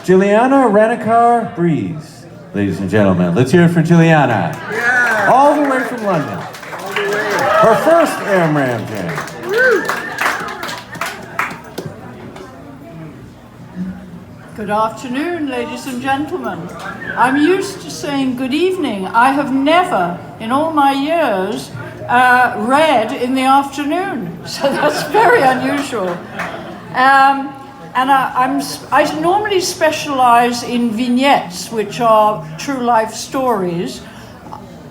Jilliana Ranicar-Breese, ladies and gentlemen. Let's hear it for Jilliana. Yeah. All the way from London. All the way. Her first Amram jam. Woo. Good afternoon, ladies and gentlemen. I'm used to saying good evening. I have never, in all my years, read in the afternoon, so that's very unusual. And I normally specialize in vignettes, which are true life stories.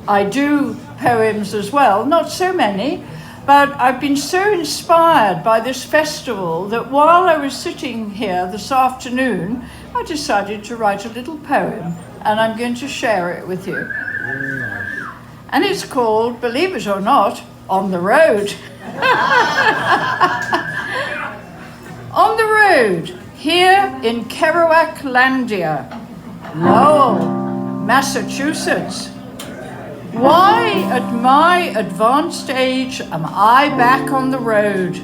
I do poems as well, not so many, but I've been so inspired by this festival that while I was sitting here this afternoon, I decided to write a little poem, and I'm going to share it with you. And it's called, believe it or not, On the Road. On the road, here in Kerouac Landia, Lowell, Massachusetts. Why at my advanced age am I back on the road?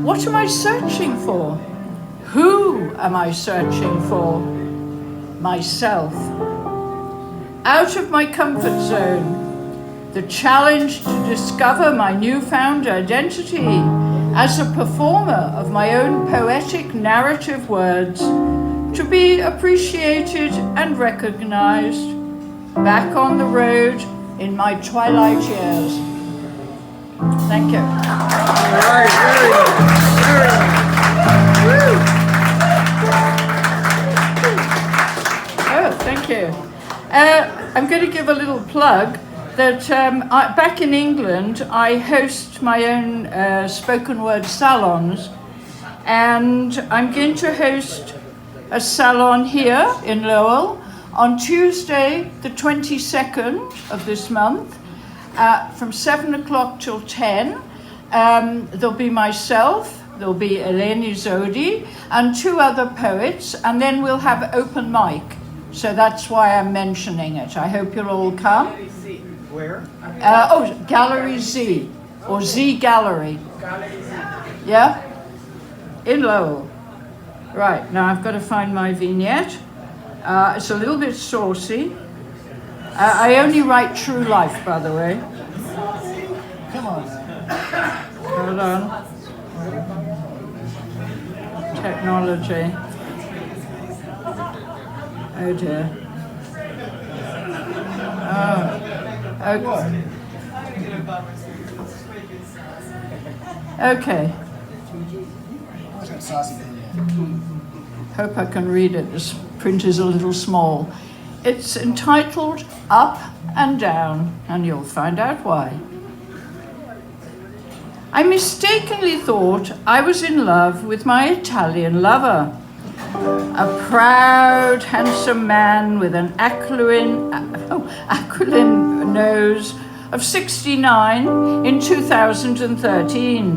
What am I searching for? Who am I searching for? Myself. Out of my comfort zone, the challenge to discover my newfound identity as a performer of my own poetic narrative words, to be appreciated and recognized, back on the road in my twilight years. Thank you. All right, very good. Very good. Oh, thank you. I'm going to give a little plug that back in England, I host my own spoken word salons, and I'm going to host a salon here in Lowell on Tuesday, the 22nd of this month, from 7 o'clock till 10. There'll be myself, there'll be Eleni Zodi, and two other poets, and then we'll have open mic. So that's why I'm mentioning it. I hope you'll all come. Where? Gallery Z, or Z Gallery. Yeah? In Lowell. Right, now I've got to find my vignette. It's a little bit saucy. I only write true life, by the way. Come on. Hold on. Technology. Oh dear. Oh. Okay. Hope I can read it. This print is a little small. It's entitled Up and Down, and you'll find out why. I mistakenly thought I was in love with my Italian lover, a proud, handsome man with an aquiline nose of 69 in 2013,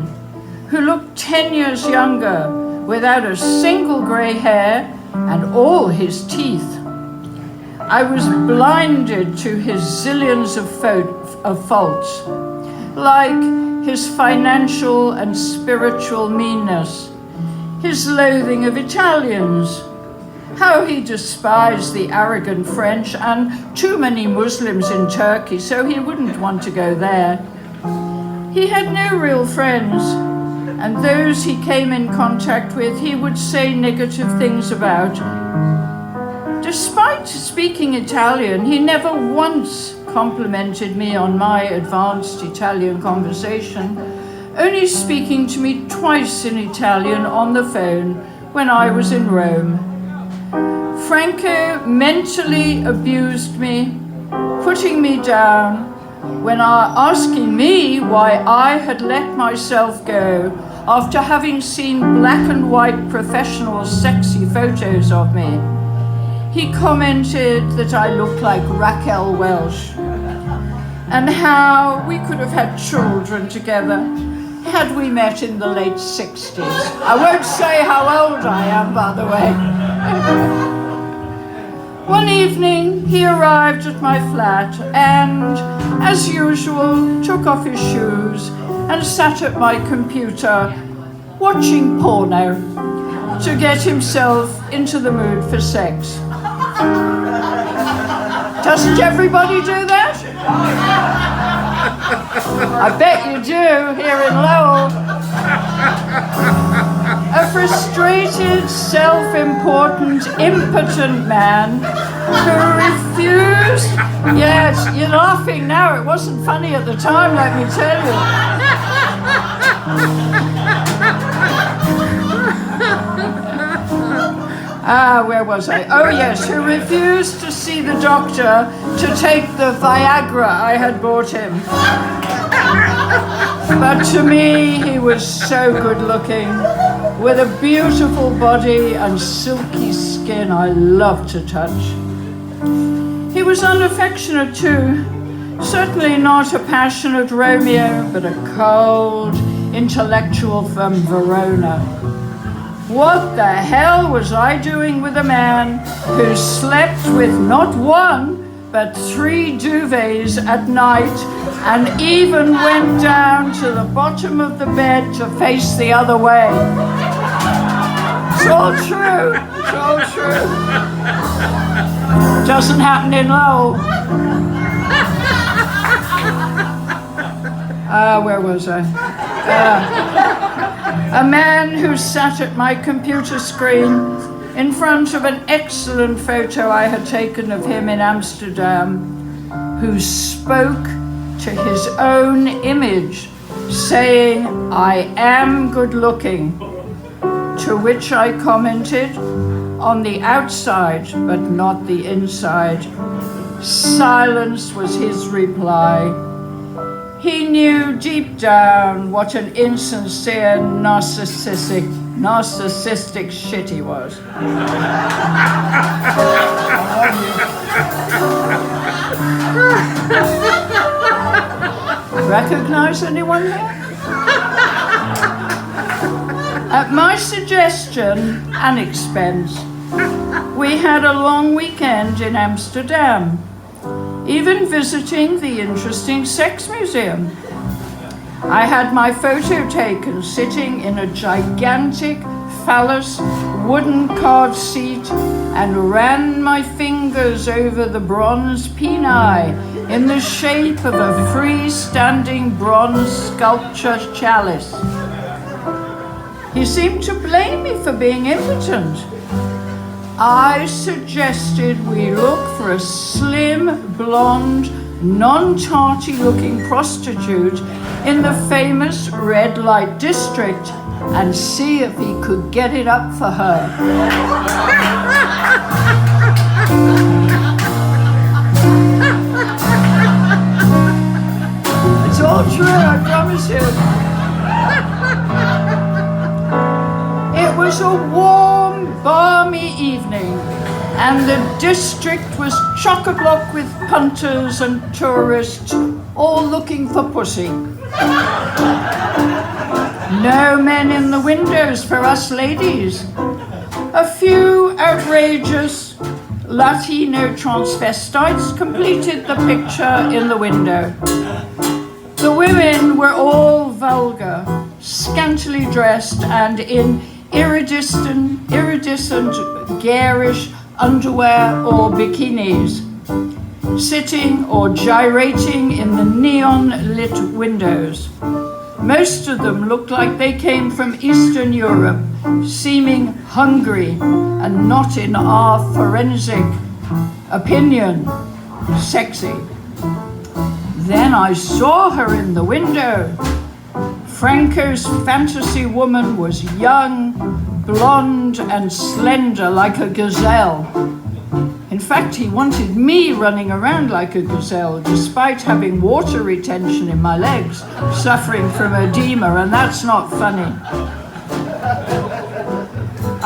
who looked 10 years younger, without a single grey hair and all his teeth. I was blinded to his zillions of faults, like his financial and spiritual meanness, his loathing of Italians, how he despised the arrogant French and too many Muslims in Turkey, so he wouldn't want to go there. He had no real friends, and those he came in contact with, he would say negative things about. Despite speaking Italian, he never once complimented me on my advanced Italian conversation, only speaking to me twice in Italian on the phone when I was in Rome. Franco mentally abused me, putting me down, when asking me why I had let myself go after having seen black and white professional sexy photos of me. He commented that I looked like Raquel Welch, and how we could have had children together had we met in the late 60s. I won't say how old I am, by the way. One evening, he arrived at my flat and, as usual, took off his shoes and sat at my computer, watching porno, to get himself into the mood for sex. Doesn't everybody do that? I bet you do here in Lowell. A frustrated, self-important, impotent man who refused... Yes, you're laughing now. It wasn't funny at the time, let me tell you. Where was I? Oh yes, who refused to see the doctor to take the Viagra I had bought him. But to me, he was so good looking, with a beautiful body and silky skin I loved to touch. He was unaffectionate too, certainly not a passionate Romeo, but a cold intellectual from Verona. What the hell was I doing with a man who slept with not one, but 3 duvets at night, and even went down to the bottom of the bed to face the other way? It's all true, it's all true. Doesn't happen in Lowell. Where was I? A man who sat at my computer screen in front of an excellent photo I had taken of him in Amsterdam, who spoke to his own image, saying, "I am good looking," to which I commented, "On the outside, but not the inside." Silence was his reply. He knew deep down what an insincere, narcissistic shit he was. Recognize anyone there? At my suggestion and expense, we had a long weekend in Amsterdam, even visiting the interesting sex museum. I had my photo taken sitting in a gigantic phallus wooden carved seat and ran my fingers over the bronze peni in the shape of a freestanding bronze sculpture chalice. He seemed to blame me for being impotent. I suggested we look for a slim, blonde, non-tarty looking prostitute in the famous red light district and see if he could get it up for her. It's all true, I promise you. It was a warm, balmy evening, and the district was chock-a-block with punters and tourists, all looking for pussy. No men in the windows for us ladies. A few outrageous Latino transvestites completed the picture in the window. The women were all vulgar, scantily dressed, and in iridescent, garish underwear or bikinis, sitting or gyrating in the neon-lit windows. Most of them looked like they came from Eastern Europe, seeming hungry and not, in our forensic opinion, sexy. Then I saw her in the window. Franco's fantasy woman was young, blonde, and slender like a gazelle. In fact, he wanted me running around like a gazelle, despite having water retention in my legs, suffering from edema, and that's not funny.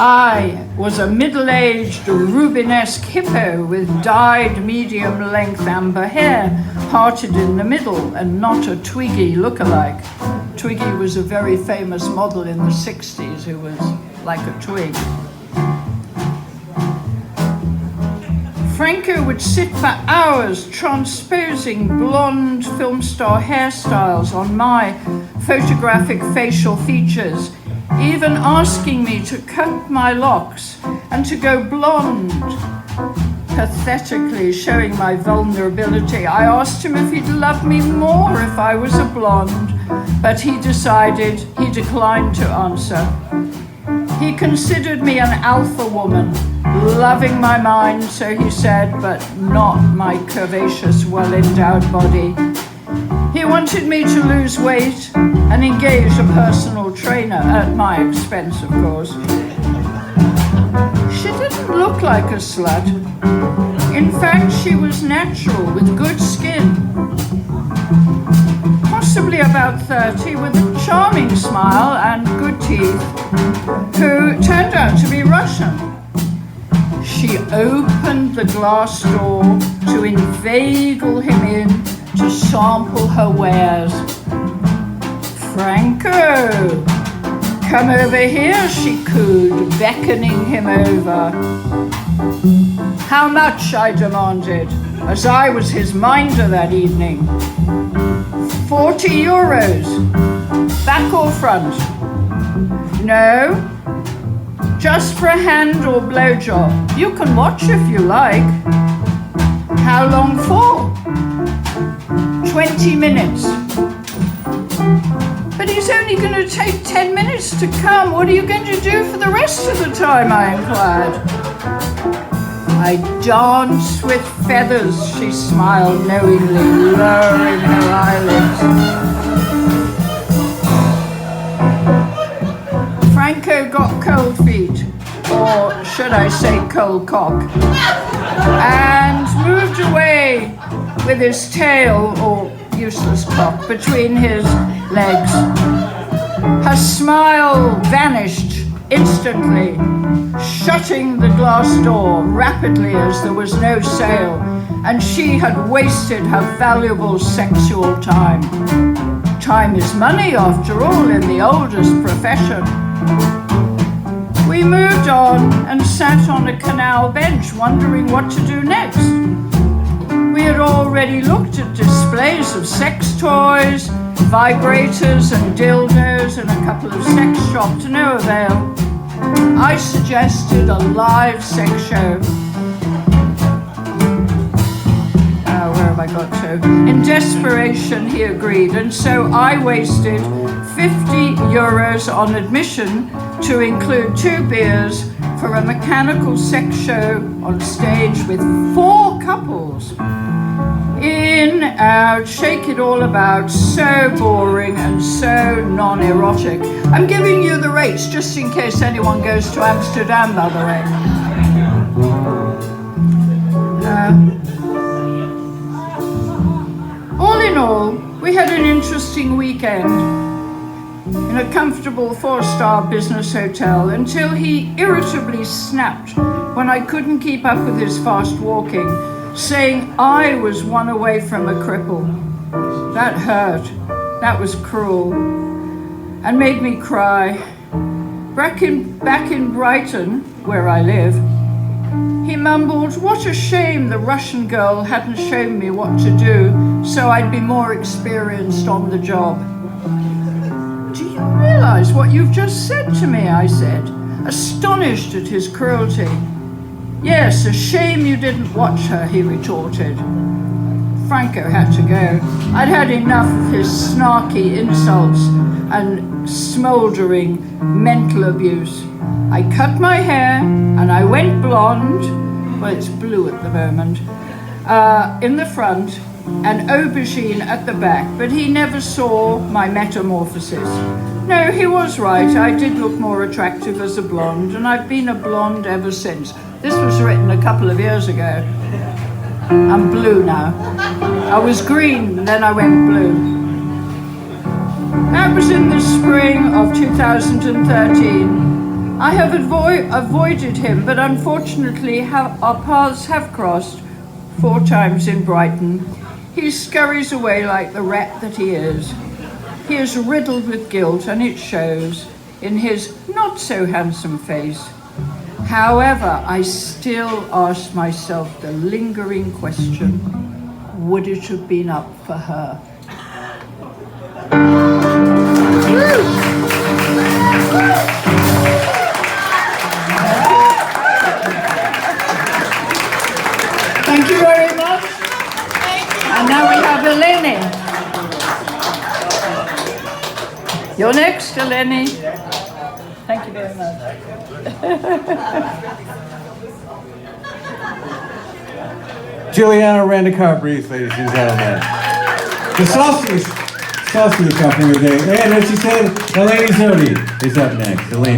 I was a middle-aged, Rubenesque hippo with dyed medium-length amber hair, parted in the middle, and not a Twiggy look-alike. Twiggy was a very famous model in the 60s who was like a twig. Franco would sit for hours transposing blonde film star hairstyles on my photographic facial features even asking me to cut my locks and to go blonde. Pathetically showing my vulnerability, I asked him if he'd love me more if I was a blonde, but he declined to answer. He considered me an alpha woman, loving my mind, so he said, but not my curvaceous, well-endowed body. He wanted me to lose weight and engage a personal trainer at my expense, of course. She didn't look like a slut. In fact, she was natural with good skin. Possibly about 30, with a charming smile and good teeth, who turned out to be Russian. She opened the glass door to inveigle him in to sample her wares. "Franco, come over here," she cooed, beckoning him over. "How much?" I demanded, as I was his minder that evening. €40. Back or front? No, just for a hand or blowjob. You can watch if you like. How long for? 20 minutes. But he's only going to take 10 minutes to come. What are you going to do for the rest of the time? I inquired. I dance with feathers, she smiled knowingly, lowering her eyelids. Franco got cold feet, or should I say cold cock, and moved away with his tail, or useless cock, between his legs. Her smile vanished instantly, shutting the glass door rapidly as there was no sale, and she had wasted her valuable sexual time. Time is money, after all, in the oldest profession. We moved on and sat on a canal bench, wondering what to do next. We had already looked at displays of sex toys, vibrators and dildos in a couple of sex shops, to no avail. I suggested a live sex show. Where have I got to? In desperation, he agreed, and so I wasted €50 on admission to include 2 beers for a mechanical sex show on stage with 4 couples. In, out, shake it all about, so boring and so non-erotic. I'm giving you the rates just in case anyone goes to Amsterdam, by the way. All in all, we had an interesting weekend in a comfortable 4-star business hotel until he irritably snapped when I couldn't keep up with his fast walking, saying I was one away from a cripple. That hurt. That was cruel and made me cry. Back in Brighton, where I live, he mumbled, "What a shame the Russian girl hadn't shown me what to do so I'd be more experienced on the job." "Do you realize what you've just said to me?" I said, astonished at his cruelty. "Yes, a shame you didn't watch her," he retorted. Franco had to go. I'd had enough of his snarky insults and smouldering mental abuse. I cut my hair and I went blonde, well, it's blue at the moment, in the front and aubergine at the back, but he never saw my metamorphosis. No, he was right. I did look more attractive as a blonde, and I've been a blonde ever since. This was written a couple of years ago. I'm blue now. I was green, then I went blue. That was in the spring of 2013. I have avoided him, but unfortunately our paths have crossed 4 times in Brighton. He scurries away like the rat that he is. He is riddled with guilt, and it shows in his not-so-handsome face. However, I still ask myself the lingering question, would it have been up for her? Woo! Eleni. You're next, Eleni. Thank you very much. Jilliana Ranicar-Breese, ladies and gentlemen. The saucy accompaniment today. And as she said, Eleni Zodi is up next. Eleni.